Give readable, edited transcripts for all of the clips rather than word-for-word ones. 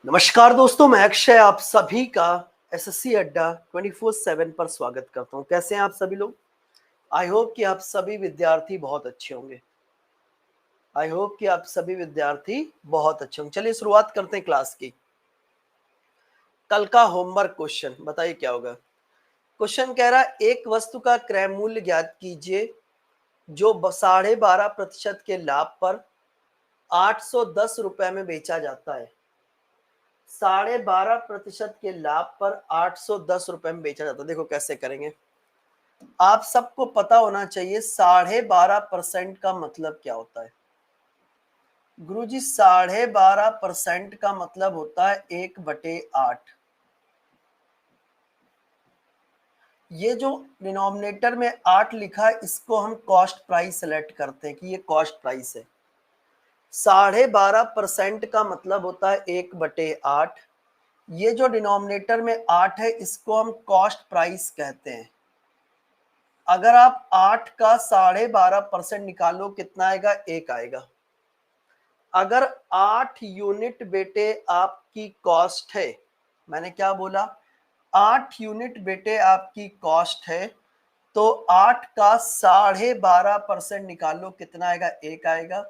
नमस्कार दोस्तों, मैं अक्षय आप सभी का एसएससी अड्डा 24/7 पर स्वागत करता हूं। कैसे हैं आप सभी लोग? आई होप कि आप सभी विद्यार्थी बहुत अच्छे होंगे। चलिए शुरुआत करते हैं क्लास की। कल का होमवर्क क्वेश्चन बताइए क्या होगा। क्वेश्चन कह रहा है एक वस्तु का क्रय मूल्य ज्ञात कीजिए जो 12.5% के लाभ पर 810 रुपए में बेचा जाता है। 12.5% के लाभ पर 810 रुपए में बेचा जाता है। देखो कैसे करेंगे। आप सबको पता होना चाहिए 12.5% का मतलब क्या होता है। गुरुजी 12.5% का मतलब होता है 1/8। ये जो डिनोमिनेटर में 8 लिखा है इसको हम कॉस्ट प्राइस सेलेक्ट करते हैं कि ये कॉस्ट प्राइस है। 12.5% का मतलब होता है 1/8। ये जो डिनोमिनेटर में 8 है इसको हम कॉस्ट प्राइस कहते हैं। अगर आप 8 का 12.5% निकालो कितना आएगा? 1 आएगा। अगर 8 यूनिट बेटे आपकी कॉस्ट है, मैंने क्या बोला? 8 यूनिट बेटे आपकी कॉस्ट है तो 8 का 12.5% निकालो कितना आएगा? 1 आएगा।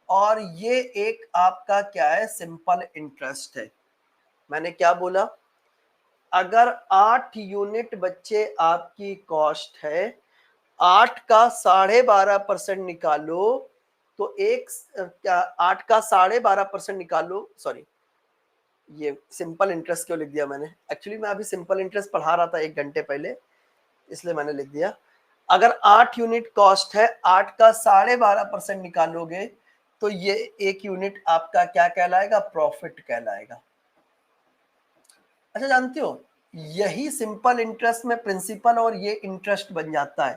और ये एक आपका क्या है? सिंपल इंटरेस्ट है। मैंने क्या बोला? अगर 8 यूनिट बच्चे आपकी कॉस्ट है, 8 का 12.5% निकालो तो 8 का 12.5% निकालो। सॉरी, ये सिंपल इंटरेस्ट क्यों लिख दिया मैंने? एक्चुअली मैं अभी सिंपल इंटरेस्ट पढ़ा रहा था 1 घंटे पहले, इसलिए मैंने लिख दिया। अगर 8 यूनिट कॉस्ट है, 8 का 12.5% निकालोगे तो ये 1 यूनिट आपका क्या कहलाएगा? प्रॉफिट कहलाएगा। अच्छा, जानते हो यही सिंपल इंटरेस्ट में प्रिंसिपल और ये इंटरेस्ट बन जाता है।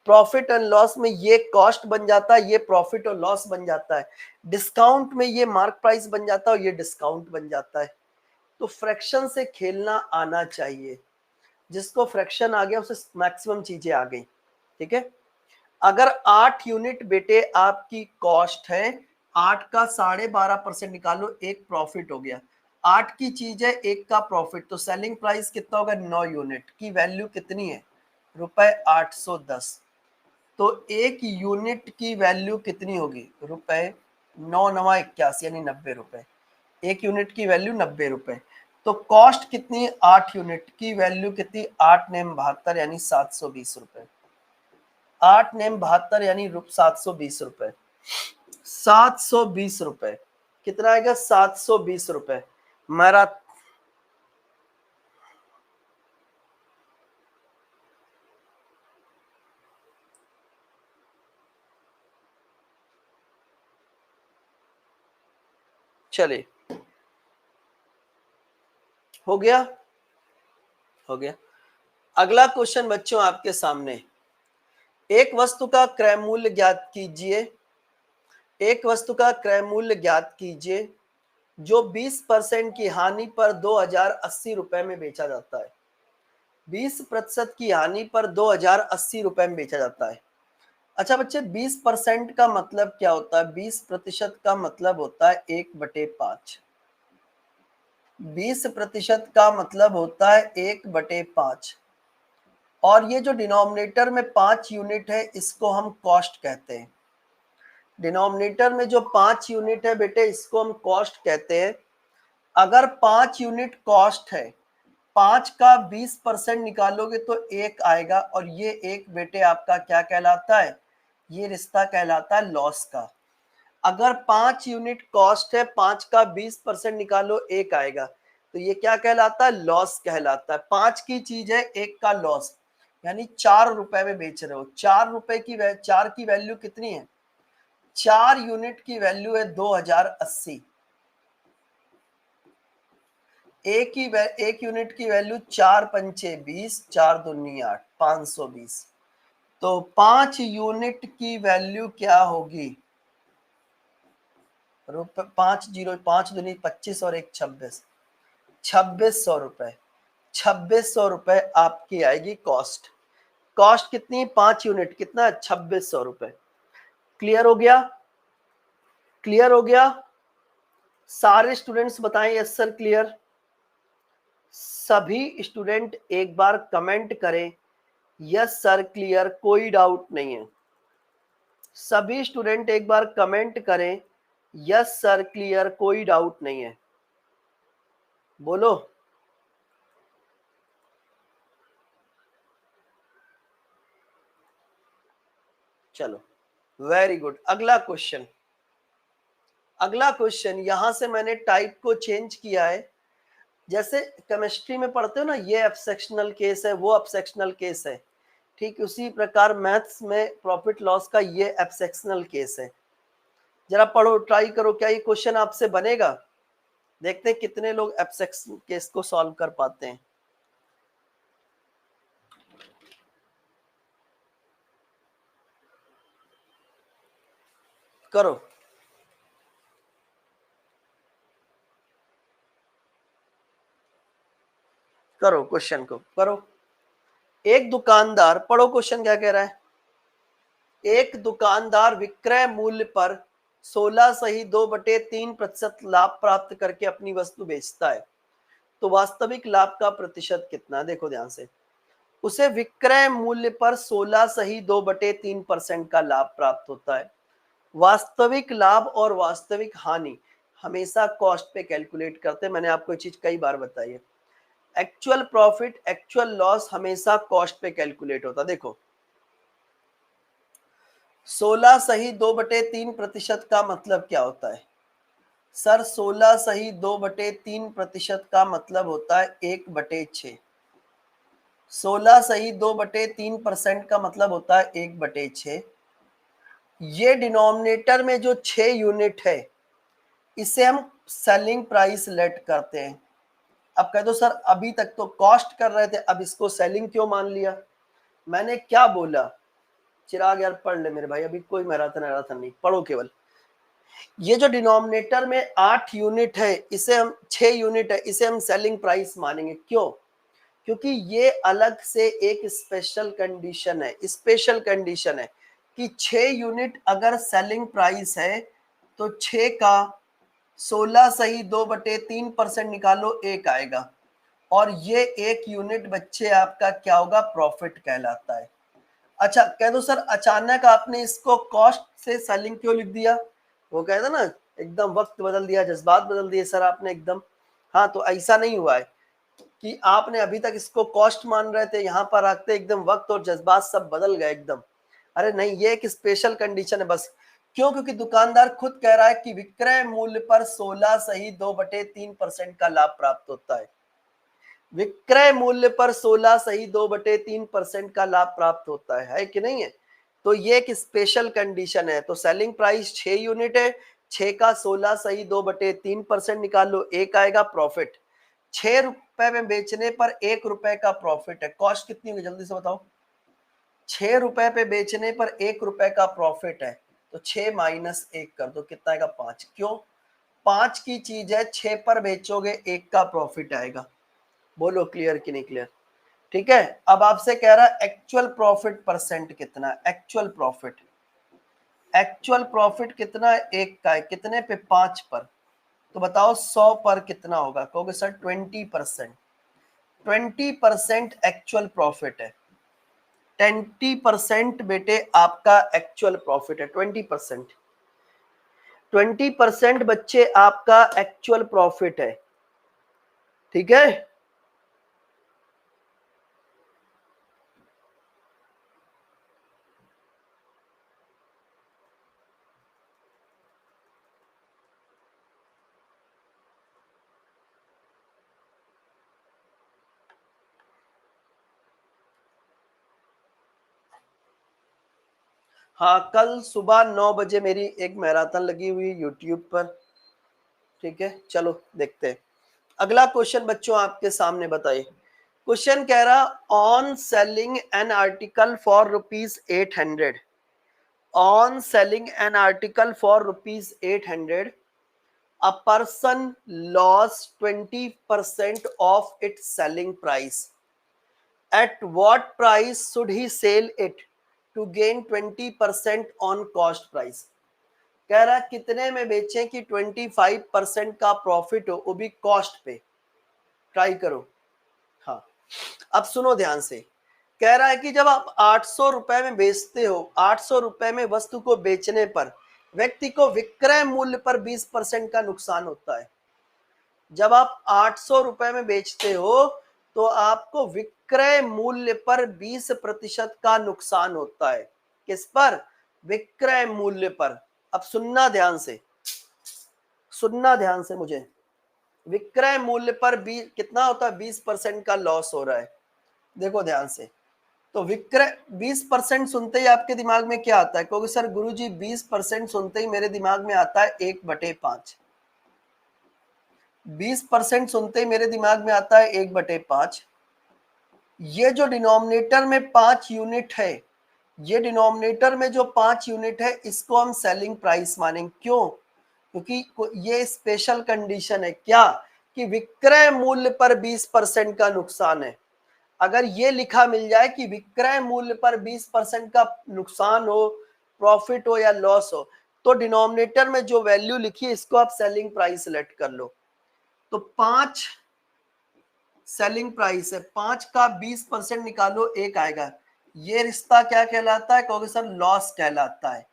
प्रॉफिट एंड लॉस में ये कॉस्ट बन जाता है, ये प्रॉफिट और लॉस बन जाता है। डिस्काउंट में ये मार्क प्राइस बन जाता है और ये डिस्काउंट बन जाता है। तो फ्रैक्शन से खेलना आना चाहिए। जिसको फ्रैक्शन आ गया उसे मैक्सिमम चीजें आ गई। ठीक है। अगर 8 यूनिट बेटे आपकी कॉस्ट है, 8 का 12.5% निकालो, 1 प्रॉफिट हो गया। 8 की चीज है, 1 का प्रॉफिट, तो सेलिंग प्राइस कितना होगा? 9 यूनिट की वैल्यू कितनी है? रुपए 810। तो 1 यूनिट की वैल्यू कितनी होगी? रुपए 9×9=81 यानी 90 रुपए। 1 यूनिट की वैल्यू 90 रुपए। तो कॉस्ट कितनी? 8 यूनिट की वैल्यू कितनी? 8×9=72 यानी 720 रुपए। 8×9=72 यानी 720 रुपए। 720 रुपए कितना आएगा? 720 रुपए। मेरा चलिए, हो गया। हो गया। अगला क्वेश्चन बच्चों आपके सामने। एक वस्तु का क्रय मूल्य ज्ञात कीजिए। एक वस्तु का क्रय मूल्य ज्ञात कीजिए जो 20% की हानि पर 2080 रुपए में बेचा जाता है। 20% की हानि पर 2080 रुपए में बेचा जाता है। अच्छा बच्चे, 20% का मतलब क्या होता है? 20% का मतलब होता है 1/5। 20% का मतलब होता है 1/5। और ये जो डिनोमिनेटर में 5 यूनिट है इसको हम कॉस्ट कहते हैं। डिनोमिनेटर में जो 5 यूनिट है बेटे इसको हम कॉस्ट कहते हैं। अगर 5 यूनिट कॉस्ट है, 5 का 20% निकालोगे तो 1 आएगा और ये 1 बेटे आपका क्या कहलाता है? ये रिश्ता कहलाता है लॉस का। अगर 5 यूनिट कॉस्ट है, 5 का 20% निकालो, 1 आएगा, तो ये क्या कहलाता है? लॉस कहलाता है। 5 की चीज है, 1 का लॉस, यानी 4 रुपए में बेच रहे हो। 4 रुपए की 4 की वैल्यू कितनी है? 4 यूनिट की वैल्यू है 2080। एक यूनिट की वैल्यू 4×5 = 20, 4×2 = 8, 520। तो 5 यूनिट की वैल्यू क्या होगी? रुपए 5×2 = 25 और 1 26, 2600 रुपए। 2600 रुपए आपकी आएगी कॉस्ट। कॉस्ट कितनी? 5 यूनिट, कितना? 2600 रुपए। क्लियर हो गया? क्लियर हो गया? सारे स्टूडेंट्स बताएं यस सर क्लियर। सभी स्टूडेंट एक बार कमेंट करें यस सर क्लियर, कोई डाउट नहीं है। सभी स्टूडेंट एक बार कमेंट करें यस सर क्लियर, कोई डाउट नहीं है। बोलो। चलो वेरी गुड। अगला क्वेश्चन, अगला क्वेश्चन यहां से मैंने टाइप को चेंज किया है। जैसे केमिस्ट्री में पढ़ते हो ना, ये अपसेक्शनल केस है, वो अपसेक्शनल केस है, ठीक उसी प्रकार मैथ्स में प्रॉफिट लॉस का ये अपसेक्शनल केस है। जरा पढ़ो, ट्राई करो, क्या ये क्वेश्चन आपसे बनेगा? देखते हैं कितने लोग अपसेक्शन केस को सॉल्व कर पाते हैं। करो करो, क्वेश्चन को करो। एक दुकानदार, पढ़ो क्वेश्चन क्या कह रहा है। एक दुकानदार विक्रय मूल्य पर 16 सही 2/3% लाभ प्राप्त करके अपनी वस्तु बेचता है, तो वास्तविक लाभ का प्रतिशत कितना? देखो ध्यान से, उसे विक्रय मूल्य पर 16 सही 2/3% का लाभ प्राप्त होता है। वास्तविक लाभ और वास्तविक हानि हमेशा कॉस्ट पे कैलकुलेट करते हैं। मैंने आपको ये चीज कई बार बताई है। एक्चुअल प्रॉफिट, एक्चुअल लॉस हमेशा कॉस्ट पे कैलकुलेट होता है। देखो 16 सही 2/3% का मतलब क्या होता है सर? 16 सही 2/3% का मतलब होता है 1/6। 16 सही 2/3% का मतलब होता है 1/6। ये डिनोमिनेटर में जो 6 यूनिट है इसे हम सेलिंग प्राइस लेट करते हैं। अब कह दो सर अभी तक तो कॉस्ट कर रहे थे, अब इसको सेलिंग क्यों मान लिया? मैंने क्या बोला? चिराग यार पढ़ ले मेरे भाई, अभी कोई मैराथन नहीं, पढ़ो केवल। ये जो डिनोमिनेटर में 8 यूनिट है, इसे हम 6 यूनिट है, इसे हम सेलिंग प्राइस मानेंगे। क्यों? क्योंकि ये अलग से एक स्पेशल कंडीशन है, स्पेशल कंडीशन है कि 6 यूनिट अगर सेलिंग प्राइस है तो 6 का 16 सही 2/3% निकालो, एक आएगा, और ये एक यूनिट बच्चे आपका क्या होगा? प्रॉफिट कहलाता है। अच्छा कह दो सर अचानक आपने इसको कॉस्ट से सेलिंग क्यों लिख दिया? वो कहता ना एकदम वक्त बदल दिया, जज्बात बदल दिए सर आपने एकदम। हाँ तो ऐसा नहीं हुआ है कि आपने अभी तक इसको कॉस्ट मान रहे थे, यहाँ पर आते एकदम वक्त और जज्बात सब बदल गए एकदम। अरे नहीं, ये एक स्पेशल कंडीशन है बस। क्यों? क्योंकि दुकानदार खुद कह रहा है कि विक्रय मूल्य पर 16 सही 2/3% का लाभ प्राप्त होता है। विक्रय मूल्य पर 16 सही 2/3% का लाभ प्राप्त होता है कि नहीं है? तो ये एक स्पेशल कंडीशन है। तो सेलिंग प्राइस 6 यूनिट है, 6 का 16 सही 2/3% निकाल लो, एक आएगा प्रॉफिट। 6 रुपए में बेचने पर 1 रुपए का प्रॉफिट है। कॉस्ट कितनी होगी जल्दी से बताओ? 6 रुपए पे बेचने पर 1 रुपए का प्रॉफिट है, तो 6 माइनस 1 कर दो, कितना आएगा? 5। क्यों? 5 की चीज है, 6 पर बेचोगे 1 का प्रॉफिट आएगा। बोलो क्लियर कि नहीं क्लियर? ठीक है। अब आपसे कह रहा है एक्चुअल प्रॉफिट परसेंट कितना है? एक्चुअल प्रॉफिट, एक्चुअल प्रॉफिट कितना है? 1 का है, कितने पे? 5 पर। तो बताओ 100 पर कितना होगा? कहोगे सर 20%। 20% एक्चुअल प्रॉफिट है। 20% बेटे आपका एक्चुअल प्रॉफिट है। 20%, 20% बच्चे आपका एक्चुअल प्रॉफिट है। ठीक है। हाँ कल सुबह 9 बजे मेरी एक मैराथन लगी हुई यूट्यूब पर। ठीक है चलो देखते हैं। अगला क्वेश्चन बच्चों आपके सामने बताइए। क्वेश्चन कह रहा on selling an article for ₹800, on selling an article for ₹800 a person lost 20% of its selling price. At what price should he sell it to gain 20% on cost price? कह रहा है कितने में बेचें कि 25% का प्रॉफिट हो, वो भी कॉस्ट पे। ट्राई करो। हाँ, अब सुनो ध्यान से। कह रहा है कि जब आप 800 रुपए में बेचते हो, 800 रुपए में वस्तु को बेचने पर व्यक्ति को विक्रय मूल्य पर 20% का नुकसान होता है। जब आप 800 रुपए में बेचते हो तो आपको विक्रय मूल्य पर 20% का नुकसान होता है। किस पर? विक्रय मूल्य पर। अब सुनना ध्यान से, सुनना ध्यान से मुझे। विक्रय मूल्य पर कितना होता है? 20% का लॉस हो रहा है। देखो ध्यान से। तो विक्रय 20% सुनते ही आपके दिमाग में क्या आता है? क्योंकि सर गुरुजी 20% सुनते ही मेरे दिमाग में आता है 1/5। 20% सुनते ही मेरे दिमाग में आता है 1/5। ये जो डिनोमिनेटर में 5 यूनिट है, ये डिनोमिनेटर में जो 5 यूनिट है, इसको हम सेलिंग प्राइस मानेंगे। क्यों? क्योंकि ये स्पेशल कंडीशन है। क्या? कि विक्रय मूल्य पर 20% का नुकसान है। अगर ये लिखा मिल जाए कि विक्रय मूल्य पर 20% का नुकसान हो, प्रॉफिट हो या लॉस हो, तो डिनोमिनेटर में जो वैल्यू लिखी है इसको आप सेलिंग प्राइस सेलेक्ट कर लो। तो 5 सेलिंग प्राइस है, 5 का 20% निकालो, 1 आएगा। ये रिश्ता क्या कहलाता है? कहोगे सर लॉस कहलाता है।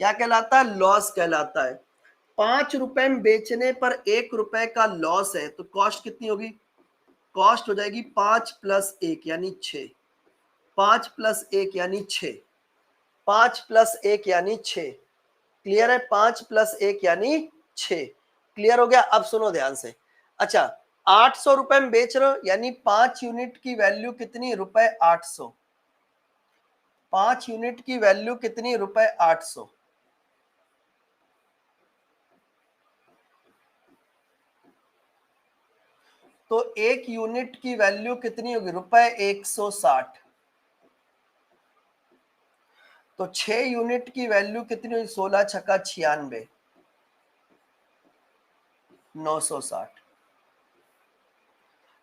क्या कहलाता है? लॉस कहलाता है। 5 रुपए में बेचने पर 1 रुपए का लॉस है, तो कॉस्ट कितनी होगी? कॉस्ट हो जाएगी 5 + 1 यानी 6। 5 + 1 यानी 6। 5 + 1 यानी 6। क्लियर है? 5 + 1 यानी 6। क्लियर हो गया? अब सुनो ध्यान से। अच्छा, 800 रुपए में बेच रहे हो, यानी 5 यूनिट की वैल्यू कितनी? रुपए 800। 5 यूनिट की वैल्यू कितनी? रुपए 800। तो 1 यूनिट की वैल्यू कितनी होगी? रुपए 160। तो 6 यूनिट की वैल्यू कितनी हुई? 16 छक्का 96, 960।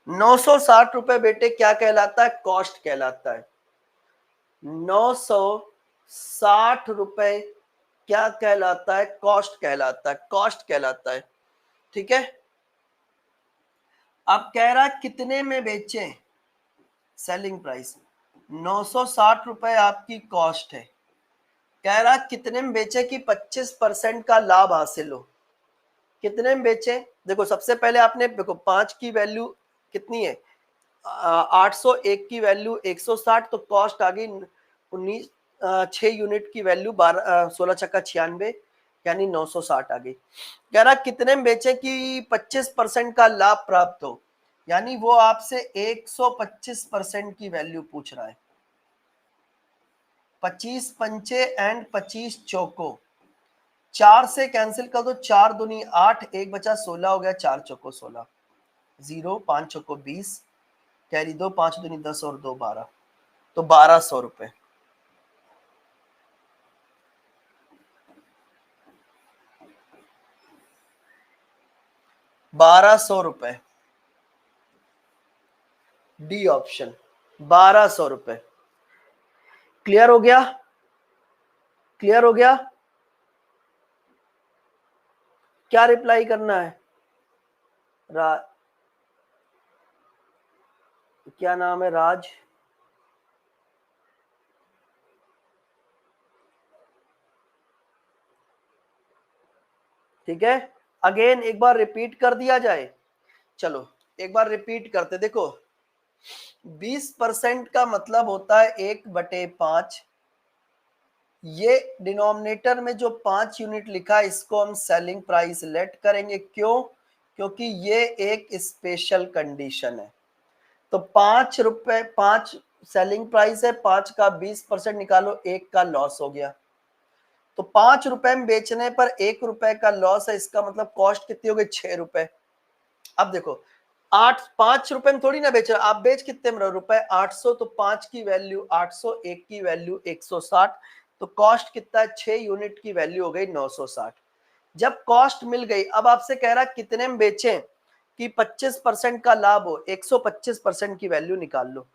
960 रुपए बेटे क्या कहलाता है? कॉस्ट कहलाता है। 960 रुपए क्या कहलाता है? कॉस्ट कहलाता है। कॉस्ट कहलाता है। ठीक है। अब कह रहा है कितने में बेचें? सेलिंग प्राइस 960 रुपए आपकी कॉस्ट है। कह रहा कितने में बेचे कि 25% का लाभ हासिल हो। कितने में बेचे? देखो सबसे पहले आपने देखो 5 की वैल्यू कितनी है? 800, 1 की वैल्यू 160, तो कॉस्ट आ गई 19। 6 यूनिट की वैल्यू 12, 16 छक्का 96 यानी 960 आ गई। कह रहा कितने में बेचे कि 25% का लाभ प्राप्त हो, यानी वो आपसे 125% की वैल्यू पूछ रहा है। 25 पंचे एंड 25 चौको, 4 से कैंसिल कर दो, 4 दूनी 8, 1 बचा 16 हो गया, 4 चौको 16, 0, 5 चौको 20, कैरी 2, 5 दूनी 10 और 2 12, तो 1200 रुपए। ₹1200, डी ऑप्शन, 1200 रुपए। क्लियर हो गया? क्लियर हो गया? क्या रिप्लाई करना है? क्या नाम है? राज। ठीक है। अगेन एक बार रिपीट कर दिया जाए। चलो एक बार रिपीट करते। देखो 20% का मतलब होता है 1/5। ये डिनोमिनेटर में जो 5 यूनिट लिखा है इसको हम सेलिंग प्राइस लेट करेंगे। क्यों? क्योंकि ये एक स्पेशल कंडीशन है। तो 5 रुपए 5 सेलिंग प्राइस है, 5 का 20% निकालो, 1 का लॉस हो गया। तो 5 रुपए में बेचने पर 1 रुपए का लॉस है, इसका मतलब कॉस्ट कितनी हो गई? 6 रुपए। अब देखो 5 रुपए में थोड़ी ना बेच रहे, आप बेच कितने में रहो? रुपए 800। तो 5 की वैल्यू 800, 1 की वैल्यू 160, तो कॉस्ट कितना है? 6 यूनिट की वैल्यू हो गई 960। जब कॉस्ट मिल गई, अब आपसे कह रहा है कितने में बेचें कि 25% का लाभ हो। 125% की वैल्यू निकाल लो।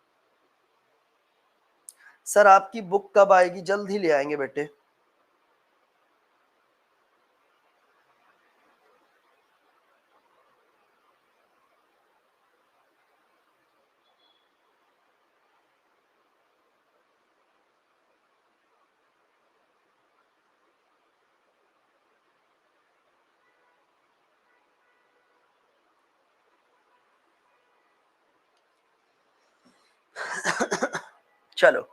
सर आपकी बुक कब आएगी? जल्द ही ले आएंगे बेटे। चलो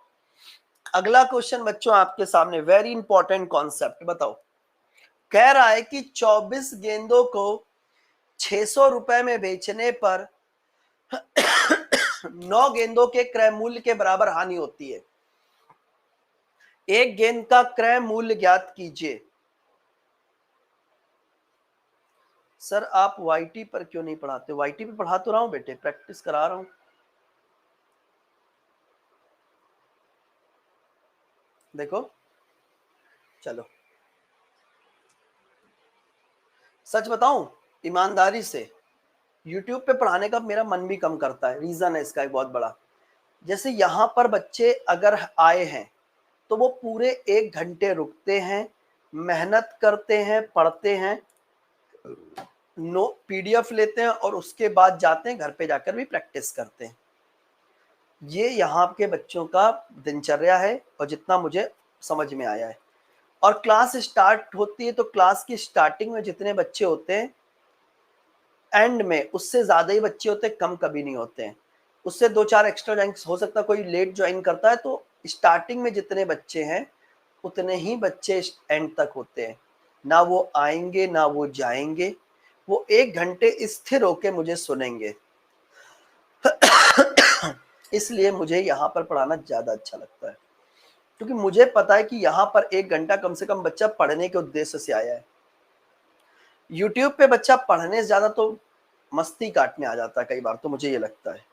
अगला क्वेश्चन बच्चों आपके सामने, वेरी इंपॉर्टेंट कॉन्सेप्ट। बताओ, कह रहा है कि 24 गेंदों को 600 रुपए में बेचने पर 9 गेंदों के क्रय मूल्य के बराबर हानि होती है। एक गेंद का क्रय मूल्य ज्ञात कीजिए। सर आप वाईटी पर क्यों नहीं पढ़ाते? वाईटी पर पढ़ा तो रहा हूं बेटे, प्रैक्टिस करा रहा हूं। देखो चलो सच बताऊं, ईमानदारी से YouTube पे पढ़ाने का मेरा मन भी कम करता है। रीजन है इसका एक बहुत बड़ा। जैसे यहाँ पर बच्चे अगर आए हैं तो वो पूरे 1 घंटे रुकते हैं, मेहनत करते हैं, पढ़ते हैं, नो PDF लेते हैं और उसके बाद जाते हैं घर पे जाकर भी प्रैक्टिस करते हैं। ये यहाँ के बच्चों का दिनचर्या है और जितना मुझे समझ में आया है। और क्लास स्टार्ट होती है तो क्लास की स्टार्टिंग में जितने बच्चे होते हैं, एंड में उससे ज्यादा ही बच्चे होते हैं, कम कभी नहीं होते हैं। उससे 2-4 एक्स्ट्रा ज्वाइन हो सकता है, कोई लेट ज्वाइन करता है। तो स्टार्टिंग में जितने बच्चे हैं उतने ही बच्चे एंड तक होते हैं। ना वो आएंगे ना वो जाएंगे, वो 1 घंटे स्थिर होके मुझे सुनेंगे। इसलिए मुझे यहाँ पर पढ़ाना ज्यादा अच्छा लगता है, क्योंकि मुझे पता है कि यहाँ पर 1 घंटा कम से कम बच्चा पढ़ने के उद्देश्य से आया है। यूट्यूब पे बच्चा पढ़ने से ज्यादा तो मस्ती काटने आ जाता है कई बार, तो मुझे ये लगता है।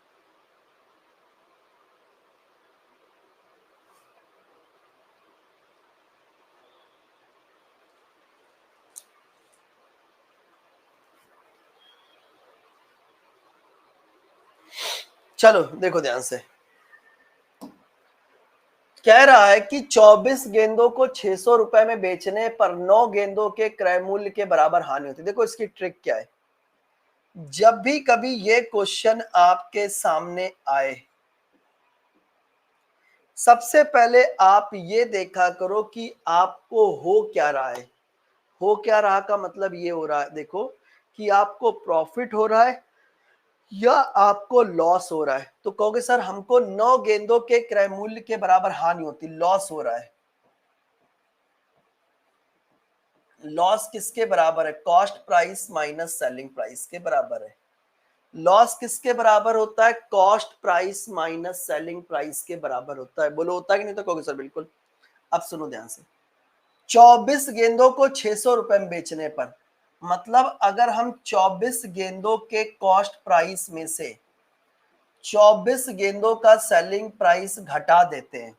चलो देखो ध्यान से, कह रहा है कि 24 गेंदों को 600 रुपए में बेचने पर 9 गेंदों के क्रय मूल्य के बराबर हानि होती है। देखो इसकी ट्रिक क्या है। जब भी कभी ये क्वेश्चन आपके सामने आए, सबसे पहले आप ये देखा करो कि आपको हो क्या रहा है। हो क्या रहा का मतलब ये हो रहा है, देखो कि आपको प्रॉफिट हो रहा है या आपको लॉस हो रहा है। तो कहोगे सर हमको 9 गेंदों के क्रय मूल्य के बराबर हानि होती, लॉस हो रहा है। लॉस किसके बराबर है? Cost price minus selling price के बराबर है। लॉस किसके बराबर होता है? Cost price minus selling price के बराबर होता है। बोलो होता है कि नहीं? तो कहोगे सर बिल्कुल। अब सुनो ध्यान से, 24 गेंदों को 600 रुपए में बेचने पर, मतलब अगर हम 24 गेंदों के कॉस्ट प्राइस में से 24 गेंदों का सेलिंग प्राइस घटा देते हैं।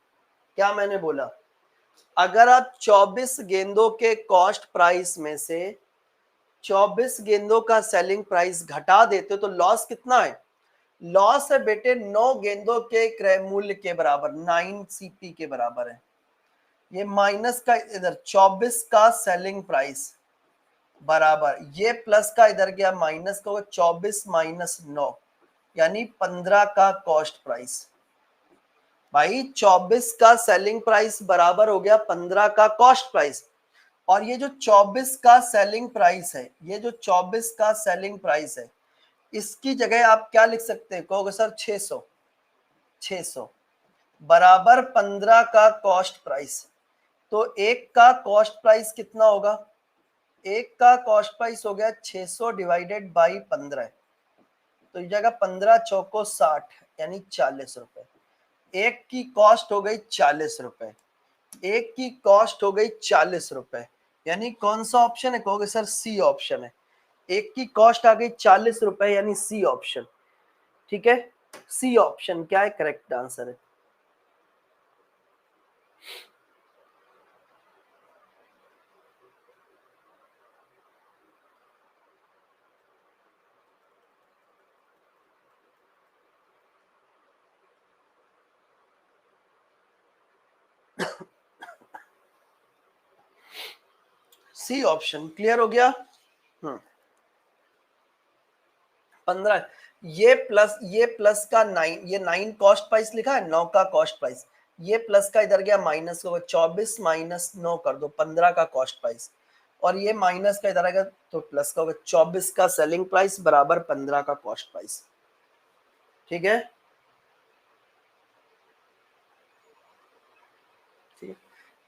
क्या मैंने बोला? अगर आप 24 गेंदों के कॉस्ट प्राइस में से 24 गेंदों का सेलिंग प्राइस घटा देते हो तो लॉस कितना है? लॉस है बेटे 9 गेंदों के क्रय मूल्य के बराबर, 9 CP के बराबर है। ये माइनस का इधर 24 का सेलिंग प्राइस बराबर, ये प्लस का इधर गया माइनस का, 24 माइनस 9 यानी 15 का कॉस्ट प्राइस। भाई 24 का सेलिंग प्राइस बराबर हो गया 15 का कॉस्ट प्राइस। और ये जो 24 का सेलिंग प्राइस है, ये जो 24 का सेलिंग प्राइस है, इसकी जगह आप क्या लिख सकते हैं? कहोगे सर 600 बराबर 15 का कॉस्ट प्राइस। तो एक का कॉस्ट प्राइस कितना होगा? एक का कॉस्ट प्राइस हो गया 600 डिवाइडेड बाई 15। तो ये जगह 15 चौको 60 यानी 40 रुपए। एक की कॉस्ट हो गई 40 रुपए, एक की कॉस्ट हो गई 40 रुपए। यानी कौन सा ऑप्शन है? कहोगे सर सी ऑप्शन है। एक की कॉस्ट आ गई 40 रुपए यानी सी ऑप्शन। ठीक है, सी ऑप्शन क्या है? करेक्ट आंसर है। सी ऑप्शन क्लियर हो गया। 15, ये प्लस का 9, ये 9 कॉस्ट प्राइस लिखा है, 9 का कॉस्ट प्राइस। ये प्लस का इधर गया माइनस का, 24 माइनस 9 कर दो, 15 का कॉस्ट प्राइस। और ये माइनस का इधर आएगा तो प्लस का होगा, 24 का सेलिंग प्राइस बराबर 15 का कॉस्ट प्राइस। ठीक है,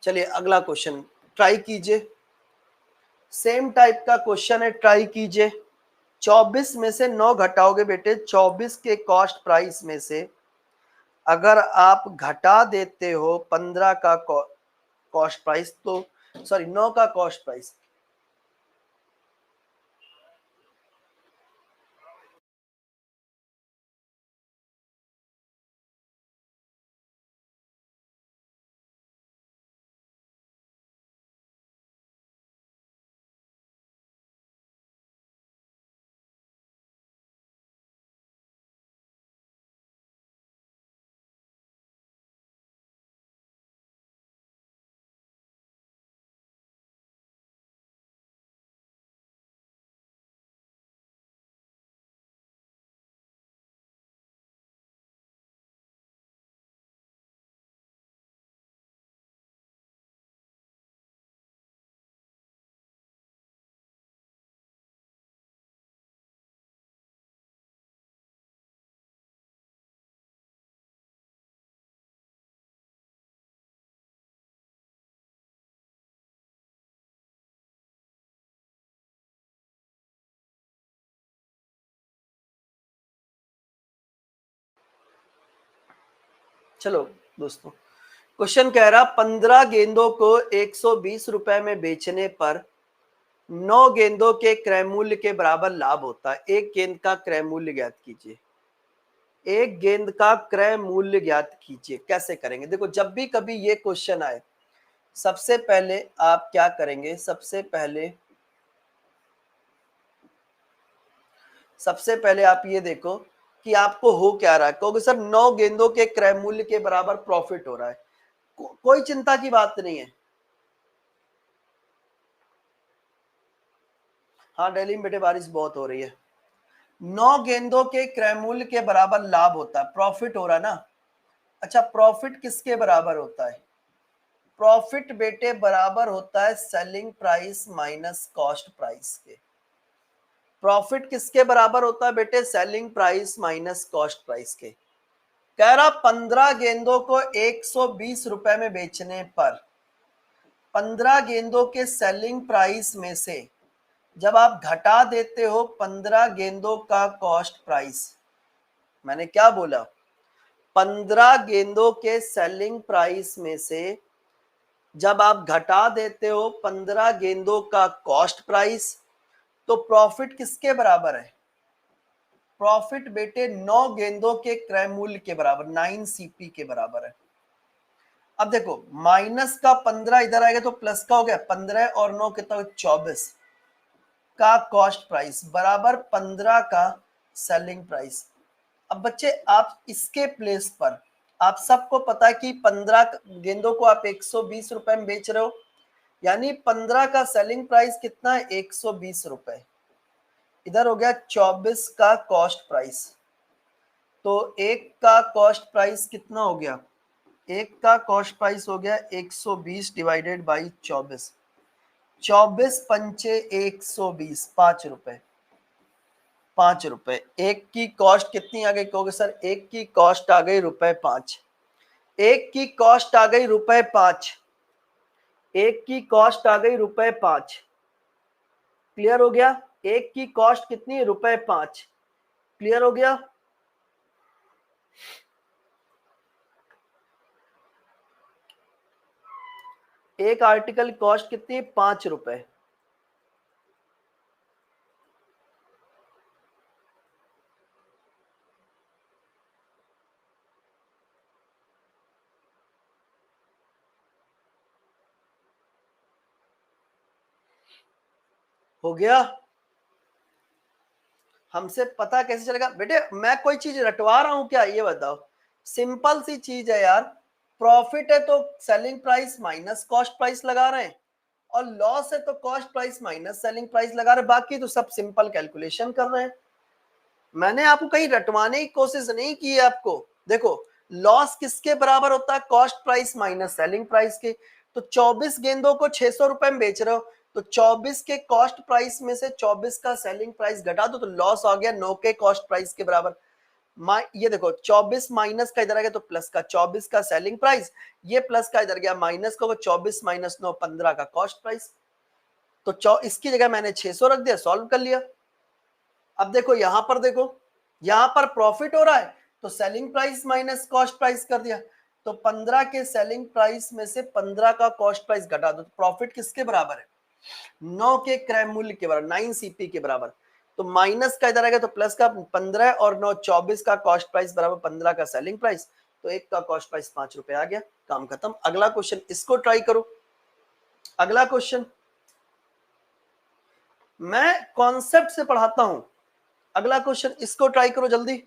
चलिए अगला क्वेश्चन ट्राई कीजिए, सेम टाइप का क्वेश्चन है, ट्राई कीजिए। 24 में से 9 घटाओगे बेटे, 24 के कॉस्ट प्राइस में से अगर आप घटा देते हो 15 का कॉस्ट प्राइस, तो सॉरी 9 का कॉस्ट प्राइस, चलो दोस्तों, क्वेश्चन कह रहा 15 गेंदों को 120 रुपए में बेचने पर 9 गेंदों के क्रय मूल्य के बराबर लाभ होता है। एक गेंद का क्रय मूल्य ज्ञात कीजिए। एक गेंद का क्रय मूल्य ज्ञात कीजिए। कैसे करेंगे? देखो, जब भी कभी ये क्वेश्चन आए, सबसे पहले आप क्या करेंगे? सबसे पहले आप ये देखो कि आपको हो क्या रहा है। कहोगे सर 9 गेंदों के क्रय मूल्य के बराबर प्रॉफिट हो रहा है। कोई चिंता की बात नहीं है। हाँ, दिल्ली में बेटे बारिश बहुत हो रही है। 9 गेंदों के क्रय मूल्य के बराबर लाभ होता है, प्रॉफिट हो रहा है ना। अच्छा, प्रॉफिट किसके बराबर होता है? प्रॉफिट बेटे बराबर होता है selling price minus cost price के। प्रॉफिट किसके बराबर होता है बेटे? Selling price minus cost price के। कह रहा 15 गेंदों को 120 रुपए में बेचने पर 15 गेंदों के सेलिंग प्राइस में से जब आप घटा देते हो 15 गेंदों का कॉस्ट प्राइस, मैंने क्या बोला? 15 गेंदों के सेलिंग प्राइस में से जब आप घटा देते हो 15 गेंदों का कॉस्ट प्राइस, तो प्रॉफिट किसके बराबर है? प्रॉफिट बेटे 9 गेंदों के क्रय मूल्य के बराबर, 9 सीपी के बराबर है। अब देखो, माइनस का 15 इधर आएगा तो प्लस का हो गया, 15 और 9 कितना? 24 का कॉस्ट प्राइस बराबर 15 का सेलिंग प्राइस। अब बच्चे आप इसके प्लेस पर, आप सबको पता है कि 15 गेंदों को आप 120 रुपए में बेच रहे हो, यानी 15 का सेलिंग प्राइस कितना है? 120 रुपए। इधर हो गया 24 का कॉस्ट प्राइस, तो एक का कॉस्ट प्राइस कितना हो गया? एक का कॉस्ट प्राइस हो गया 120 डिवाइडेड बाई 24। 24 पंचे 120, 5 रुपए। 5 रुपए। एक की कॉस्ट कितनी आ गई? कहोगे सर एक की कॉस्ट आ गई ₹5। एक की कॉस्ट आ गई ₹5। एक की कॉस्ट आ गई ₹5। क्लियर हो गया? एक की कॉस्ट कितनी है? ₹5। क्लियर हो गया? एक आर्टिकल कॉस्ट कितनी है? 5 रुपए। हो गया? हमसे पता कैसे चलेगा बेटे? मैं कोई चीज रटवा रहा हूं क्या? ये बताओ, सिंपल सी चीज है यार। प्रॉफिट है तो selling price minus cost price लगा रहे हैं, और लॉस है तो cost price minus selling price लगा रहे हैं। बाकी तो सब सिंपल कैलकुलेशन कर रहे हैं। मैंने आपको कहीं रटवाने की कोशिश नहीं की है आपको। देखो, लॉस किसके बराबर होता है? Cost price minus selling price के। तो 24 गेंदों को 600 रुपए में बेच रहे हो, तो 24 के कॉस्ट प्राइस में से 24 का सेलिंग प्राइस घटा दो, तो लॉस आ गया 9 के कॉस्ट प्राइस के बराबर। ये देखो 24 माइनस का इधर आ गया तो प्लस का, 24 का सेलिंग प्राइस, ये प्लस का इधर गया माइनस का, 24 माइनस 9 15 का कॉस्ट प्राइस। तो इसकी जगह मैंने 600 रख दिया, सॉल्व कर लिया। अब देखो यहां पर, देखो यहां पर प्रॉफिट हो रहा है तो selling price minus cost price कर दिया, तो 15 के सेलिंग प्राइस में से 15 का कॉस्ट प्राइस घटा दो, तो प्रॉफिट किसके बराबर है? 9 के क्रय मूल्य के बराबर, 9 सीपी के बराबर। तो माइनस का इधर आएगा तो प्लस का 15 और 9 24 का कॉस्ट प्राइस बराबर 15 का सेलिंग प्राइस, तो एक का कॉस्ट प्राइस 5 रुपए आ गया, काम खत्म। अगला क्वेश्चन, इसको ट्राई करो। अगला क्वेश्चन मैं कॉन्सेप्ट से पढ़ाता हूं, अगला क्वेश्चन इसको ट्राई करो जल्दी।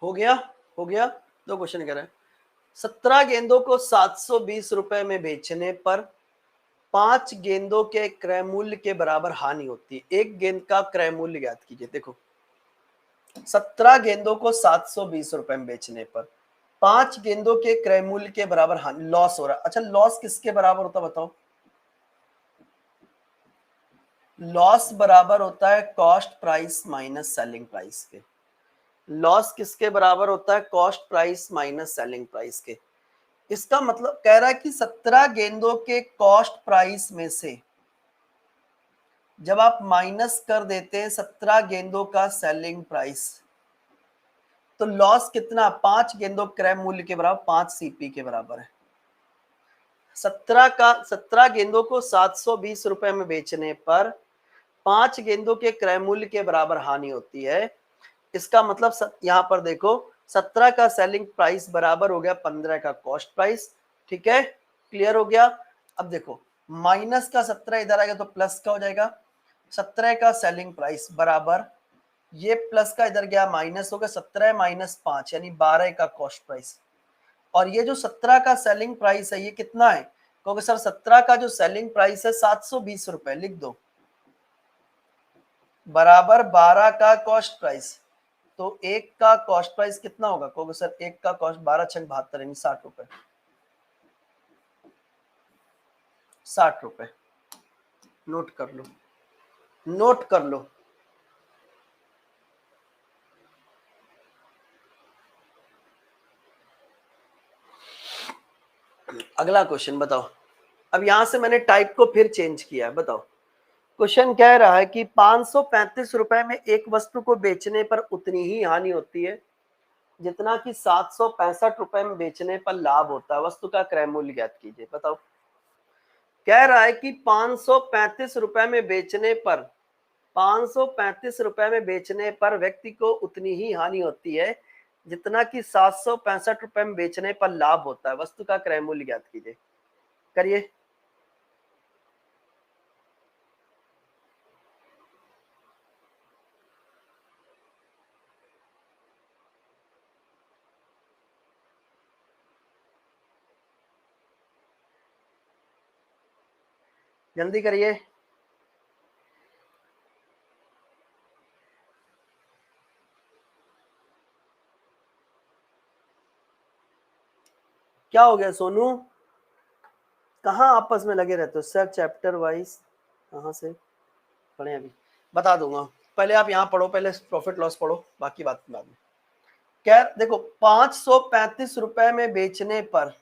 हो गया, हो गया। दो क्वेश्चन कह रहे हैं, 17 गेंदों को 720 रुपए में बेचने पर 5 गेंदों के क्रय मूल्य के बराबर हानि होती है। एक गेंद का क्रय मूल्य ज्ञात कीजिए। देखो 17 गेंदों को 720 रुपए में बेचने पर 5 गेंदों के क्रय मूल्य के बराबर हानि, लॉस हो रहा है। अच्छा लॉस किसके बराबर होता है बताओ? लॉस बराबर होता है cost price minus selling price के। लॉस किसके बराबर होता है? Cost price minus selling price के। इसका मतलब कह रहा है कि 17 गेंदों के कॉस्ट प्राइस में से जब आप माइनस कर देते हैं 17 गेंदों का सेलिंग प्राइस, तो लॉस कितना, 5 गेंदों क्रय मूल्य के बराबर 5 सीपी के बराबर है। 17 गेंदों को 720 रुपए में बेचने पर 5 गेंदों के क्रय मूल्य के बराबर हानि होती है। इसका मतलब यहां पर देखो 17 का सेलिंग प्राइस बराबर हो गया 15 का कॉस्ट प्राइस। ठीक है, क्लियर हो गया। अब देखो माइनस का 17 इधर आएगा तो प्लस का हो जाएगा। 17 का सेलिंग प्राइस बराबर ये प्लस का इधर गया माइनस होगा, 17 माइनस 5 यानी 12 का कॉस्ट प्राइस। और ये जो 17 का सेलिंग प्राइस है ये कितना है, क्योंकि सर 17 का जो सेलिंग प्राइस है 720 रुपए, लिख दो, बराबर 12 का कॉस्ट प्राइस। तो एक का कॉस्ट प्राइस कितना होगा, क्योंकि सर एक का कॉस्ट 12 छक 72 यानी 60 रुपए, 60 रुपए। नोट कर लो, नोट कर लो। अगला क्वेश्चन बताओ। अब यहां से मैंने टाइप को फिर चेंज किया है, बताओ। क्वेश्चन कह रहा है कि 535 रुपए में एक वस्तु को बेचने पर उतनी ही हानि होती है जितना कि 765 रुपए में बेचने पर लाभ होता है। वस्तु का क्रय मूल्य ज्ञात कीजिए। बताओ, कह रहा है कि 535 रुपए में बेचने पर 535 रुपए में बेचने पर व्यक्ति को उतनी ही हानि होती है जितना कि 765 रुपए में बेचने पर लाभ होता है। वस्तु का क्रय मूल्य ज्ञात कीजिए। करिए। जल्दी करिए। क्या हो गया सोनू, कहाँ आपस में लगे रहते हो सर? चैप्टर वाइज कहाँ से पढ़े अभी बता दूंगा। पहले आप यहाँ पढ़ो, पहले प्रॉफिट लॉस पढ़ो, बाकी बात बाद में। क्या देखो 535 रुपए में बेचने पर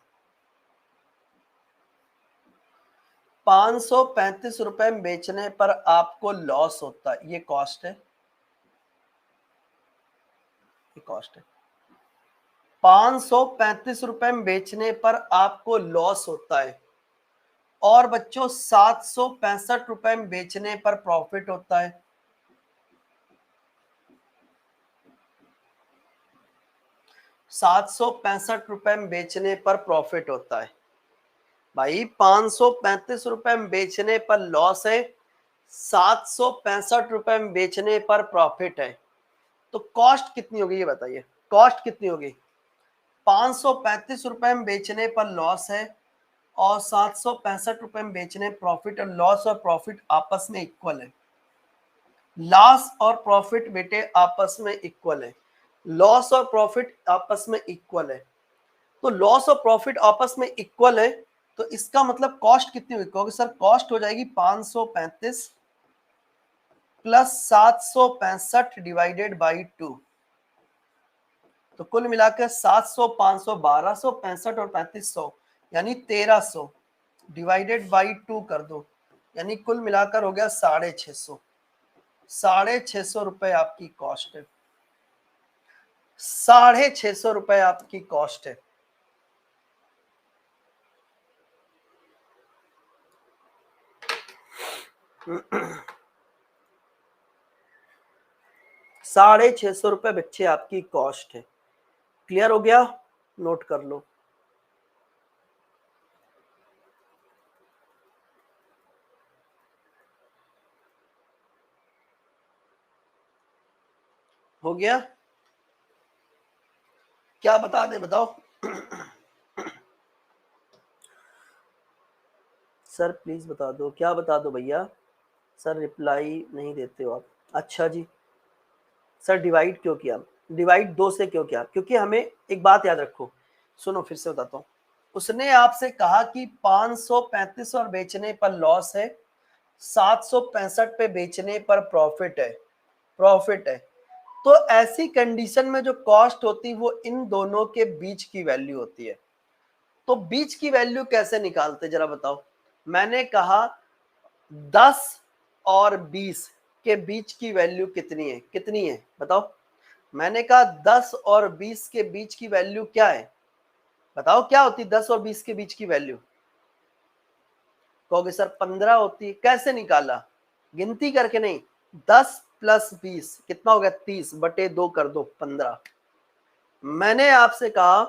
535 रुपए में बेचने पर आपको लॉस होता है, ये कॉस्ट है, ये कॉस्ट है। 535 रुपए में बेचने पर आपको लॉस होता है और बच्चों 765 रुपए में बेचने पर प्रॉफिट होता है। 765 रुपए में बेचने पर प्रॉफिट होता है भाई। 535 रुपए में बेचने पर लॉस है, 765 रुपए में बेचने पर प्रॉफिट है। तो कॉस्ट कितनी होगी ये बताइए, कॉस्ट कितनी होगी? 535 रुपए में बेचने पर लॉस है और 765 रुपए में बेचने प्रॉफिट, और लॉस और प्रॉफिट आपस में इक्वल है। लॉस और प्रॉफिट बेटे आपस में इक्वल है, लॉस और प्रॉफिट आपस में इक्वल है। तो लॉस और प्रॉफिट आपस में इक्वल है, तो इसका मतलब कॉस्ट कितनी हुई? क्योंकि सर कॉस्ट हो जाएगी 535 प्लस 765 डिवाइडेड बाई 2। तो कुल मिलाकर 700, 500, 1265 और 3500 यानी 1300 डिवाइडेड बाई 2 कर दो, यानी कुल मिलाकर हो गया 650। 650 रुपए आपकी कॉस्ट है, 650 रुपए आपकी कॉस्ट है। ₹650 बच्चे आपकी कॉस्ट है। क्लियर हो गया? नोट कर लो। हो गया? क्या बता दे, बताओ। सर प्लीज बता दो, क्या बता दो भैया? सर रिप्लाई नहीं देते हो आप। अच्छा जी। सर डिवाइड क्यों किया? डिवाइड 2 से क्यों किया? क्योंकि हमें एक बात याद रखो, सुनो फिर से बताता हूँ। उसने आपसे कहा कि 535 और बेचने पर लॉस है, 765 पे बेचने पर प्रॉफिट है, प्रॉफिट है। तो ऐसी कंडीशन में जो कॉस्ट होती है वो इन दोनों के बीच की वैल्यू होती है। तो बीच की वैल्यू कैसे निकालते जरा बताओ। मैंने कहा 10 और 20 के बीच की वैल्यू कितनी है बताओ। मैंने कहा 10 और 20 के बीच की वैल्यू क्या है, बताओ क्या होती 10 और 20 के बीच की वैल्यू। कहोगे सर 15 होती है। कैसे निकाला, गिनती करके नहीं, 10 प्लस 20 कितना हो गया 30 बटे 2 कर दो 15। मैंने आपसे कहा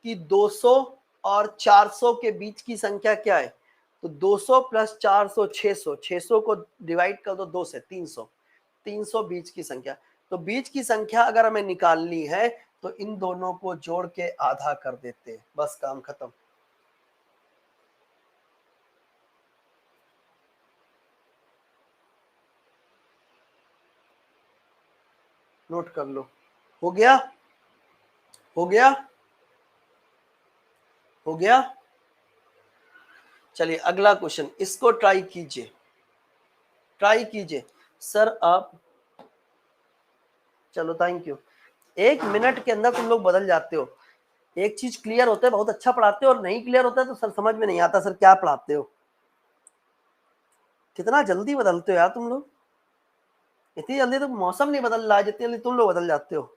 कि 200 और 400 के बीच की संख्या क्या है, तो 200 प्लस 400 600, 600 को डिवाइड कर दो 2 से 300, 300 बीच की संख्या। तो बीच की संख्या अगर हमें निकालनी है तो इन दोनों को जोड़ के आधा कर देते हैं, बस काम खत्म। नोट कर लो। हो गया, हो गया, हो गया। चलिए अगला क्वेश्चन, इसको ट्राई कीजिए, ट्राई कीजिए सर आप। चलो थैंक यू। 1 मिनट के अंदर तुम लोग बदल जाते हो। एक चीज क्लियर होता है, बहुत अच्छा पढ़ाते हो, और नहीं क्लियर होता है तो सर समझ में नहीं आता सर क्या पढ़ाते हो। कितना जल्दी बदलते हो यार तुम लोग, इतनी जल्दी तो मौसम नहीं बदल रहा है जितनी जल्दी तुम लोग बदल जाते हो।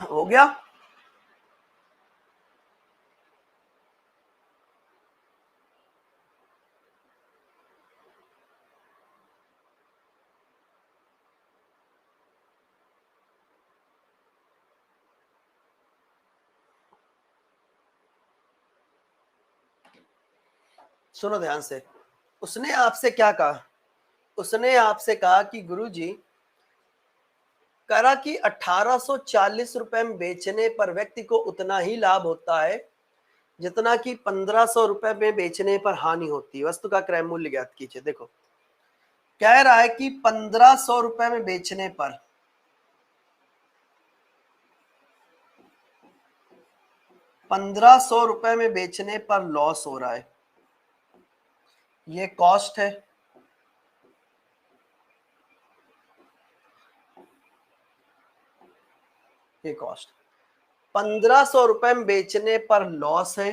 हो गया। सुनो ध्यान से, उसने आपसे क्या कहा, उसने आपसे कहा कि गुरुजी करा कि 1840 रुपए में बेचने पर व्यक्ति को उतना ही लाभ होता है जितना कि 1500 रुपए में बेचने पर हानि होती है। वस्तु का क्रय मूल्य ज्ञात कीजिए। देखो कह रहा है कि 1500 रुपए में बेचने पर 1500 रुपए में बेचने पर लॉस हो रहा है, ये कॉस्ट है। ये कॉस्ट 1500 रुपए में बेचने पर लॉस है,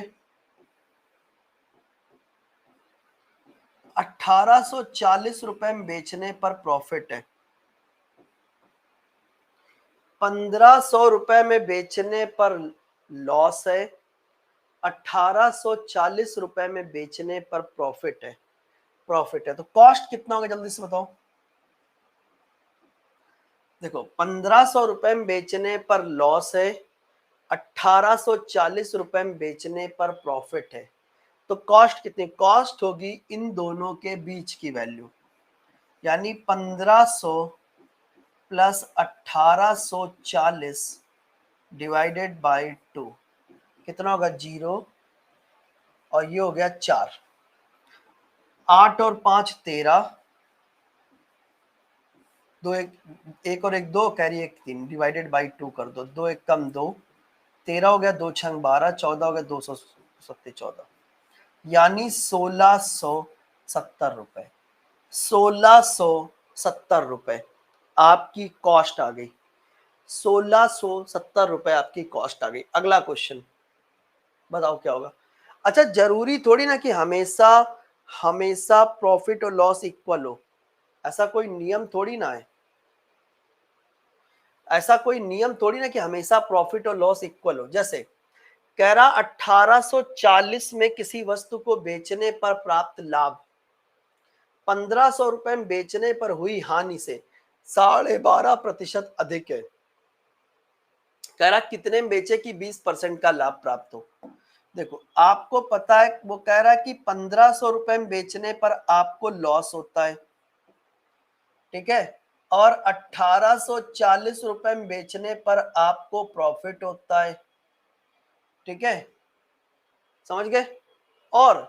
1840 रुपए में बेचने पर प्रॉफिट है। 1500 रुपए में बेचने पर लॉस है, 1840 रुपए में बेचने पर प्रॉफिट है, प्रॉफिट है। तो कॉस्ट कितना होगा जल्दी से बताओ। देखो 1500 रुपए में बेचने पर लॉस है, 1840 रुपए में बेचने पर प्रॉफिट है, तो कॉस्ट कितनी, कॉस्ट होगी इन दोनों के बीच की वैल्यू, यानी 1500 प्लस 1840 डिवाइडेड बाई 2 कितना होगा 0, और ये हो गया 4। 8 और 5 13, दो एक और एक 2 कैरी 1 3 डिवाइडेड बाई 2 कर दो, 2 एक कम 2, 13 हो गया, 2 छंग 12, 14 हो गया, 270 14, यानी 1670 रुपए, 1670 रुपए आपकी कॉस्ट आ गई, 1670 रुपए आपकी कॉस्ट आ गई। अगला क्वेश्चन बताओ क्या होगा। अच्छा जरूरी थोड़ी ना कि हमेशा हमेशा प्रॉफिट और लॉस इक्वल हो, ऐसा कोई नियम थोड़ी ना है, ऐसा कोई नियम थोड़ी ना कि हमेशा प्रॉफिट और लॉस इक्वल हो। जैसे कह रहा 1840 में किसी वस्तु को बेचने पर प्राप्त लाभ 1500 रुपए में बेचने पर हुई हानि से 12.5% अधिक है। कह रहा कितने में बेचे कि 20% का लाभ प्राप्त हो। देखो आपको पता है, वो कह रहा है कि 1500 रुपए में बेचने पर आपको लॉस होता है, ठीक है, और 1840 रुपए में बेचने पर आपको प्रॉफिट होता है, ठीक है, समझ गए। और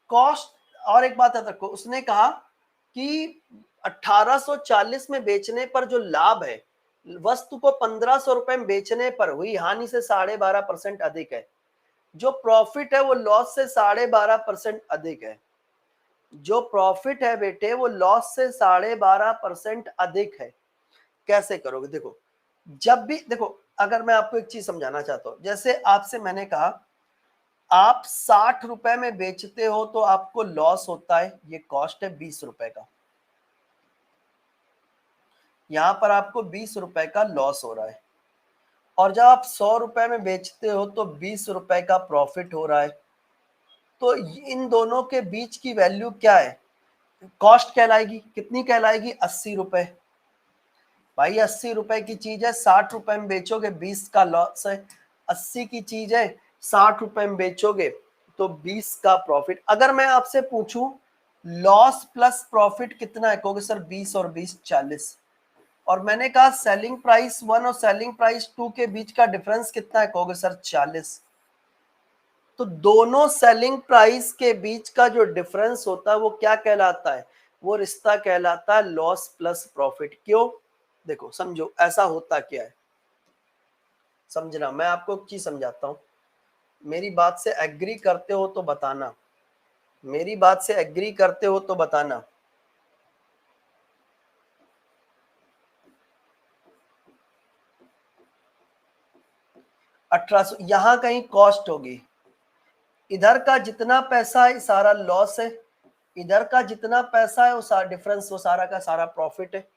कॉस्ट, और एक बात याद रखो, उसने कहा कि 1840 में बेचने पर जो लाभ है वस्तु को 1500 रुपए में बेचने पर हुई हानि से 12.5% अधिक है। जो प्रॉफिट है वो लॉस से 12.5% अधिक है। जो प्रॉफिट है बेटे वो लॉस से 12.5% अधिक है। कैसे करोगे? देखो जब भी, देखो अगर मैं आपको एक चीज समझाना चाहता हूं, जैसे आपसे मैंने कहा आप 60 रुपए में बेचते हो तो आपको लॉस होता है, ये कॉस्ट है 20 रुपए का, यहां पर आपको 20 रुपए का लॉस हो रहा है। और जब आप 100 रुपए में बेचते हो तो 20 रुपए का प्रॉफिट हो रहा है। तो इन दोनों के बीच की वैल्यू क्या है? कॉस्ट कहलाएगी, कितनी कहलाएगी? 80 रुपए। भाई 80 रुपए की चीज है, 60 रुपए में बेचोगे 20 का लॉस है। 80 की चीज है, 60 रुपए में बेचोगे तो 20 का प्रॉफिट। अगर मैं आपसे पूछूं लॉस प्लस प्रॉफिट कितना है, कहोगे सर 20 और 20 40। और मैंने कहा सेलिंग प्राइस 1 और सेलिंग प्राइस 2 के बीच का डिफरेंस कितना है, कहोगे सर 40। तो दोनों सेलिंग प्राइस के बीच का जो डिफरेंस होता है वो क्या कहलाता है? वो रिश्ता कहलाता है लॉस प्लस प्रॉफिट। क्यों? देखो समझो ऐसा होता क्या है, समझना। मैं आपको एक चीज समझाता हूं, मेरी बात से एग्री करते हो तो बताना, मेरी बात से एग्री करते हो तो बताना। 1800 यहां कहीं कॉस्ट होगी, इधर का जितना पैसा है सारा लॉस है, इधर का जितना पैसा है वो सारा डिफरेंस, वो सारा का सारा प्रॉफिट है।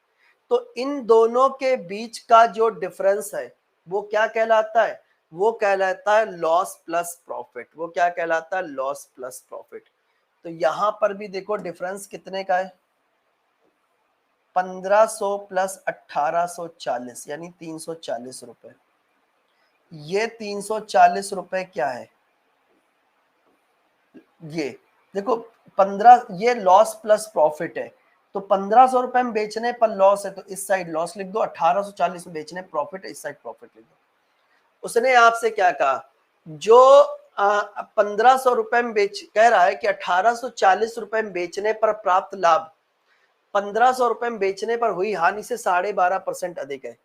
तो इन दोनों के बीच का जो डिफरेंस है वो क्या कहलाता है? वो कहलाता है लॉस प्लस प्रॉफिट। वो क्या कहलाता है? Loss plus profit. तो यहां पर भी देखो डिफरेंस कितने का है, 1500 प्लस 1840 यानी 340 रुपए। ये 340 रुपए क्या है? ये देखो 15, ये लॉस प्लस प्रॉफिट है। तो 1500 रुपए में बेचने पर लॉस है तो इस साइड लॉस लिख दो, 1840 में बेचने प्रॉफिट है, इस साइड प्रॉफिट लिख दो। उसने आपसे क्या कहा? जो 1500 रुपए में बेच, कह रहा है कि 1840 रुपए में बेचने पर प्राप्त लाभ 1500 रुपए में बेचने पर हुई हानि से 12.5% अधिक है।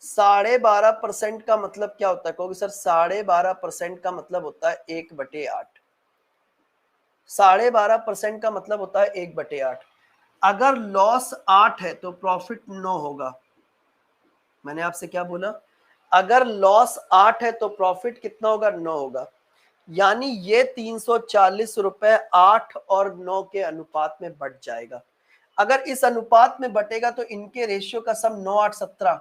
12.5% का मतलब क्या होता है, कहोगे सर 12.5% का मतलब होता है 1/8। 12.5% का मतलब होता है 1/8। अगर लॉस 8 है तो प्रॉफिट 9 होगा। मैंने आपसे क्या बोला? अगर लॉस 8 है तो प्रॉफिट कितना होगा? 9 होगा। यानी ये 340 रुपए 8 और 9 के अनुपात में बढ़ जाएगा। अगर इस अनुपात में बटेगा तो इनके रेशियो का सम 9 8 17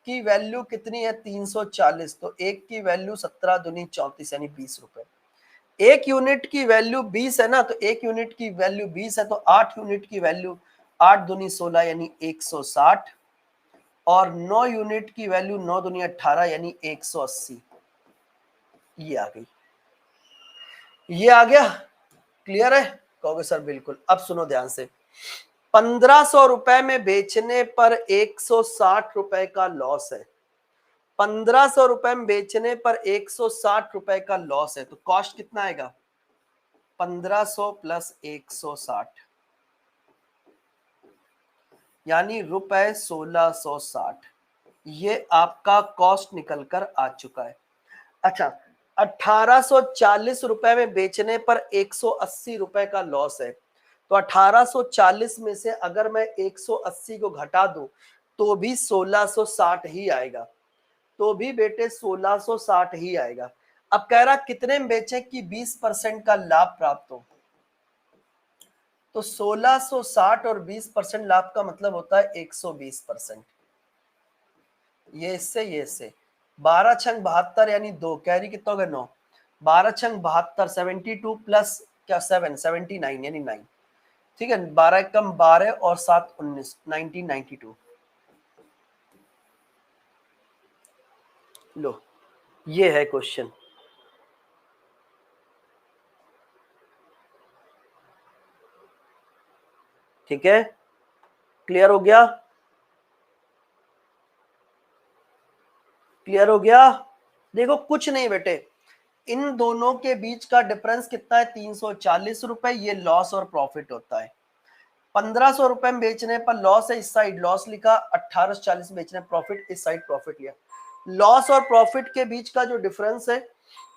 की वैल्यू कितनी है? 340। तो एक की वैल्यू 17 दूनी 34 यानी 20 रुपए। एक यूनिट की वैल्यू 20 है ना, तो एक यूनिट की वैल्यू 20 है तो 8 यूनिट की वैल्यू 8 दूनी 16 यानी 160 और 9 यूनिट की वैल्यू 9 दूनी 18 यानी 180। ये आ गई, ये आ गया। क्लियर है? कहोगे सर बिल्कुल। अब सुनो ध्यान से, 1500 रुपए में बेचने पर 160 रुपए का लॉस है। 1500 रुपए में बेचने पर 160 रुपए का लॉस है तो कॉस्ट कितना आएगा? 1500 प्लस 160 यानी रुपए 1660। ये आपका कॉस्ट निकल कर आ चुका है। अच्छा, 1840 रुपए में बेचने पर 180 रुपए का लॉस है। तो 1840 में से अगर मैं 180 को घटा दूं तो भी 1660 ही आएगा, तो भी बेटे 1660 ही आएगा। अब कह रहा कितने में बेचे कि 20% का लाभ प्राप्त हो, तो 1660 और 20% लाभ का मतलब होता है 120%। ये इससे, ये इससे 12 छंग 72 यानी 2, कैरी कितना हो गया 9, 12 छंग 72, 72 प्लस क्या 7, 79 यानी 9, ठीक है। 12 कम 12 और 7 19, 1992। लो ये है क्वेश्चन, ठीक है, क्लियर हो गया, क्लियर हो गया। देखो कुछ नहीं बेटे, इन दोनों के बीच का डिफरेंस कितना है 340 रुपए, ये लॉस और प्रॉफिट होता है। 1500 रुपए में बेचने पर लॉस है, इस साइड लॉस लिखा, 1840 बेचने प्रॉफिट, इस साइड प्रॉफिट लिया। लॉस और प्रॉफिट के बीच का जो डिफरेंस है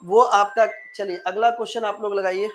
वो आपका, चलिए अगला क्वेश्चन आप लोग लगाइए।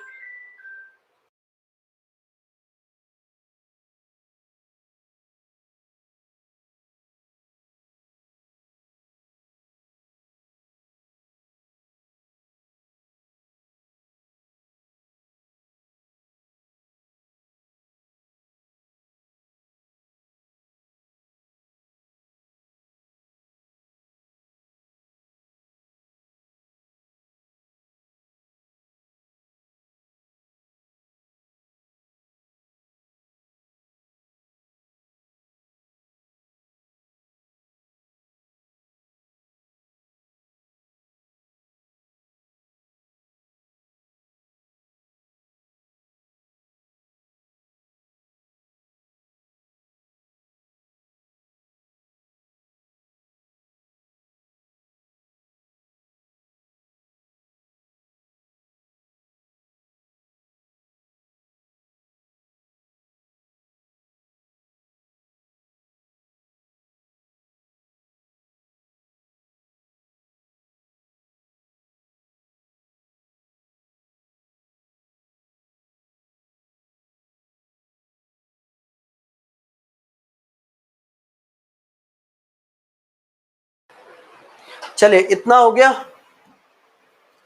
चलिए इतना हो गया,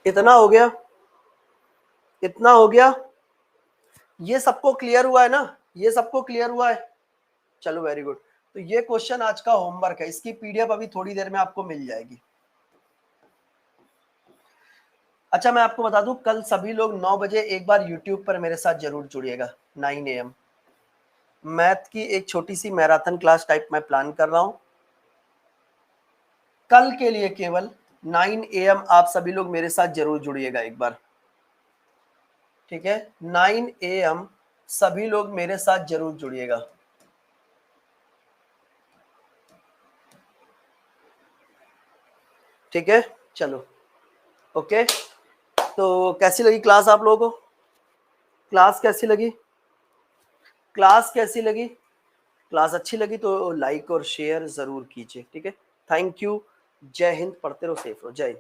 इतना हो गया, इतना हो गया, ये सबको क्लियर हुआ है ना, ये सबको क्लियर हुआ है, चलो वेरी गुड। तो ये क्वेश्चन आज का होमवर्क है, इसकी पीडीएफ अभी थोड़ी देर में आपको मिल जाएगी। अच्छा मैं आपको बता दूं, कल सभी लोग 9 बजे एक बार यूट्यूब पर मेरे साथ जरूर जुड़िएगा, 9 AM। मैथ की एक छोटी सी मैराथन क्लास टाइप मैं प्लान कर रहा हूं कल के लिए, केवल 9 AM आप सभी लोग मेरे साथ जरूर जुड़िएगा एक बार, ठीक है। 9 AM सभी लोग मेरे साथ जरूर जुड़िएगा, ठीक है। चलो ओके, तो कैसी लगी क्लास आप लोगों को, क्लास कैसी लगी, क्लास कैसी लगी, क्लास अच्छी लगी तो लाइक और शेयर जरूर कीजिए, ठीक है। थैंक यू, जय हिंद, पढ़ते रहो, सेफ रहो, जय हिंद।